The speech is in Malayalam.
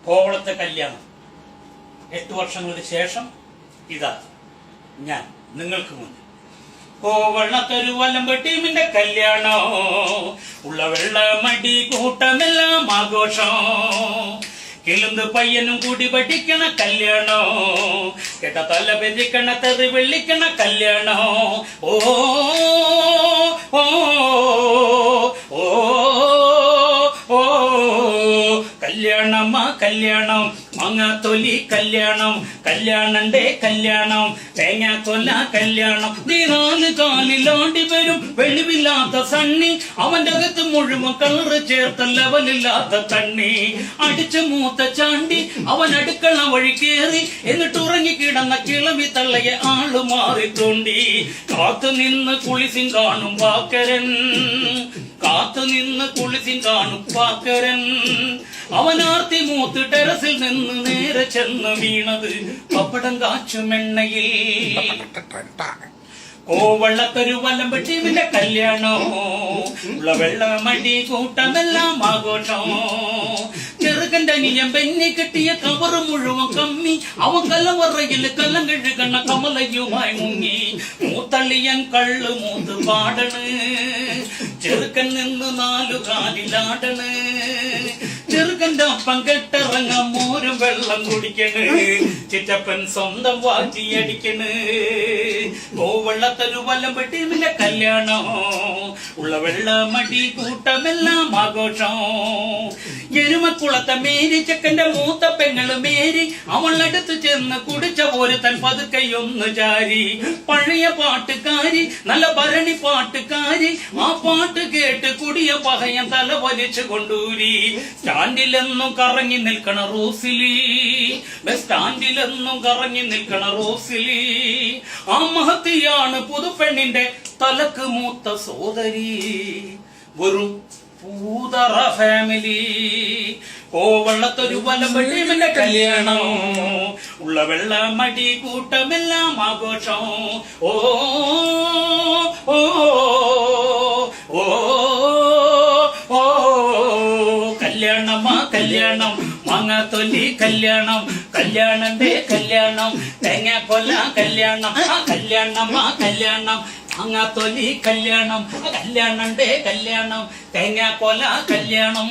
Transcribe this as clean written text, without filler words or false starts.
കോവളത്തെ കല്യാണം 8 വർഷങ്ങൾക്ക് ശേഷം ഇതാ ഞാൻ നിങ്ങൾക്ക് മുന്നിൽ. കോവളത്തൊരു വല്ലമ്പട്ടീമിന്റെ കല്യാണോ, ഉള്ള വെള്ളമടി കൂട്ടമെല്ലാം ആഘോഷം. കിളുന്ത് പയ്യനും കൂടി പഠിക്കണ കല്യാണോ, കേട്ട തല പെരിക്കണ തെറി വെള്ളിക്കണ കല്യാണോ. ഓ ഓ ഓ ഓ കല്യാണമാ കല്യാണം, മാങ്ങാത്തൊലി കല്യാണം, കല്യാണന്റെ കല്യാണം, തേങ്ങാക്കൊല്ല കല്യാണം. നീ 4 കാലിലാണ്ടി വരും വെളിവില്ലാത്ത സണ്ണി, അവന്റെ അകത്ത് മുഴുവൻ കളറ് ചേർത്ത ലെവലില്ലാത്ത തണ്ണി. അടിച്ചു മൂത്ത ചാണ്ടി അവൻ അടുക്കള വഴി കേറി, എന്നിട്ട് ഉറങ്ങിക്കിടന്ന കിളവി തള്ളയെ ആള് മാറി തോണ്ടി. കാത്തു നിന്ന് കുളിസിൻ കാണും പാക്കരൻ, കാത്തു നിന്ന് കുളിസിൻ കാണും പാക്കരൻ. അവനാർത്തി മൂത്ത് ടെറസിൽ നിന്ന് നേരെ ചെന്ന് വീണത് പപ്പടം കാച്ചുമെണ്ണയിൽ. കോവളത്തൊരു വല്ലമ്പട്ടീമിന്റെ കല്യാണോ, ഉള്ള വെള്ളമടി കൂട്ടമെല്ലാം ആഘോഷം. ചെറുകന്റെ അനിയൻ പെന്നി കെട്ടിയ കവറ് മുഴുവൻ കമ്മി, അവൻ കലവറയിൽ കല്ലം കഴുകണ കമലയുമായി മുങ്ങി. മൂത്തള്ളിയൻ കള്ളു മൂത്ത് പാടണ്, ചെറുക്കൻ നിന്ന് 4 കാലിലാടണ്. ചെറുക്കന്റെ അപ്പം കെട്ടിറങ്ങ മോരും വെള്ളം കുടിക്കണ്, ചിറ്റപ്പൻ സ്വന്തം വാറ്റിയടിക്കണ്. കോവളത്തൊരു വല്ലമ്പട്ടീമിന്റെ കല്യാണോ, ഉള്ള വെള്ളമടി കൂട്ടമെല്ലാം ആഘോഷം. എരുമക്കുളത്തെ മേരി ചെക്കന്റെ മൂത്ത പെങ്ങള് മേരി, അവളടുത്ത് ചെന്ന് കുടിച്ച ഒരുത്തൻ പതുക്കയൊന്ന് ചാരി. പഴയ പാട്ടുകാരി, നല്ല ഭരണി പാട്ടുകാരി, ആ പാട്ട് കേട്ട് കുടിയ പകയൻ തല വലിച്ചു കൊണ്ടൂരി. സ്റ്റാൻഡിലെന്നും കറങ്ങി നിൽക്കണ റോസിലി, ബസ് സ്റ്റാൻഡിലെന്നും കറങ്ങി നിൽക്കണ റോസിലി. ആ മഹത്തിയാണ് പുതുപ്പെണ്ണിന്റെ തലക്ക് മൂത്ത സോദരി, വെറും പൂതറ ഫാമിലി. കോവളത്തൊരു വല്ലമ്പട്ടീമിന്റെ കല്യാണം, ഉള്ള വെള്ളമടി കൂട്ടമെല്ലാം ആഘോഷം. ഓ ഓ ഓ ഓ കല്യാണമാ കല്യാണം, മാങ്ങാത്തൊലി കല്യാണം, കല്യാണന്റെ കല്യാണം, തേങ്ങാക്കൊല കല്യാണം. കല്യാണമാ കല്യാണം, മാങ്ങാത്തൊലി കല്യാണം, കല്യാണന്റെ കല്യാണം, തേങ്ങാക്കൊല കല്യാണം.